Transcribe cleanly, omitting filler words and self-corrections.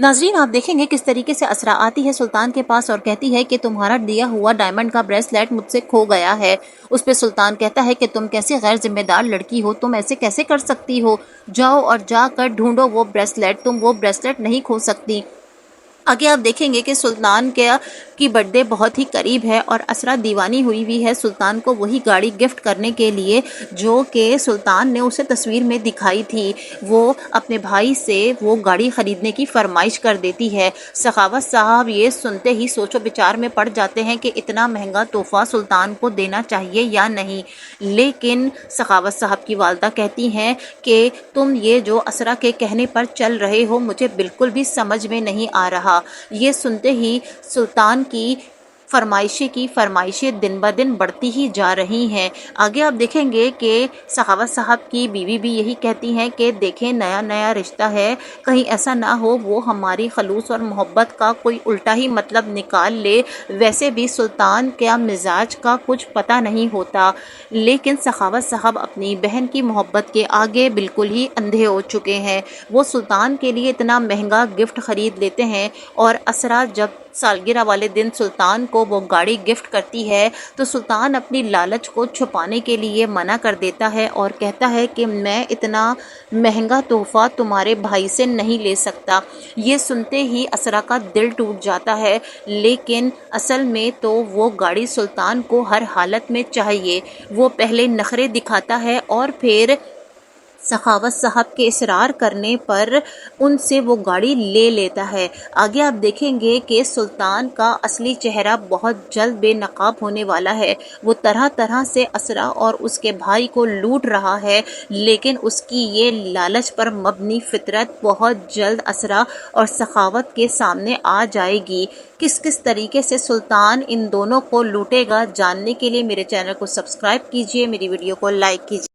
नाजरीन, आप देखेंगे किस तरीके से असरा आती है सुल्तान के पास और कहती है कि तुम्हारा दिया हुआ डायमंड का ब्रेसलेट मुझसे खो गया है। उस पे सुल्तान कहता है कि तुम कैसी गैर जिम्मेदार लड़की हो, तुम ऐसे कैसे कर सकती हो, जाओ और जाकर ढूंढो वो ब्रेसलेट, तुम वो ब्रेसलेट नहीं खो सकती। आगे आप देखेंगे कि सुल्तान की बर्थडे बहुत ही करीब है और असरा दीवानी हुई है सुल्तान को वही गाड़ी गिफ्ट करने के लिए जो कि सुल्तान ने उसे तस्वीर में दिखाई थी। वो अपने भाई से वो गाड़ी ख़रीदने की फरमाइश कर देती है। सखावत साहब ये सुनते ही सोचो विचार में पड़ जाते हैं कि इतना महंगा तोहफ़ा सुल्तान को देना चाहिए या नहीं। लेकिन सखावत साहब की वालदा कहती हैं कि तुम ये जो असरा के कहने पर चल रहे हो मुझे बिल्कुल भी समझ में नहीं आ रहा। ये सुनते ही सुल्तान की फरमाइशें दिन ब दिन बढ़ती ही जा रही हैं। आगे आप देखेंगे कि सखावत साहब की बीवी भी यही कहती हैं कि देखें नया नया रिश्ता है, कहीं ऐसा ना हो वो हमारी खलूस और मोहब्बत का कोई उल्टा ही मतलब निकाल ले। वैसे भी सुल्तान का मिजाज का कुछ पता नहीं होता, लेकिन सखावत साहब अपनी बहन की मोहब्बत के आगे बिल्कुल ही अंधे हो चुके हैं। वो सुल्तान के लिए इतना महंगा गिफ्ट ख़रीद लेते हैं और असरा जब सालगिरह वाले दिन सुल्तान को वो गाड़ी गिफ्ट करती है तो सुल्तान अपनी लालच को छुपाने के लिए मना कर देता है और कहता है कि मैं इतना महंगा तोहफ़ा तुम्हारे भाई से नहीं ले सकता। ये सुनते ही असरा का दिल टूट जाता है, लेकिन असल में तो वो गाड़ी सुल्तान को हर हालत में चाहिए। वो पहले नखरे दिखाता है और फिर सखावत साहब के इसरार करने पर उनसे वो गाड़ी ले लेता है। आगे आप देखेंगे कि सुल्तान का असली चेहरा बहुत जल्द बेनकाब होने वाला है। वो तरह तरह से असरा और उसके भाई को लूट रहा है, लेकिन उसकी ये लालच पर मबनी फितरत बहुत जल्द असरा और सखावत के सामने आ जाएगी। किस किस तरीके से सुल्तान इन दोनों को लूटेगा, जानने के लिए मेरे चैनल को सब्सक्राइब कीजिए, मेरी वीडियो को लाइक कीजिए।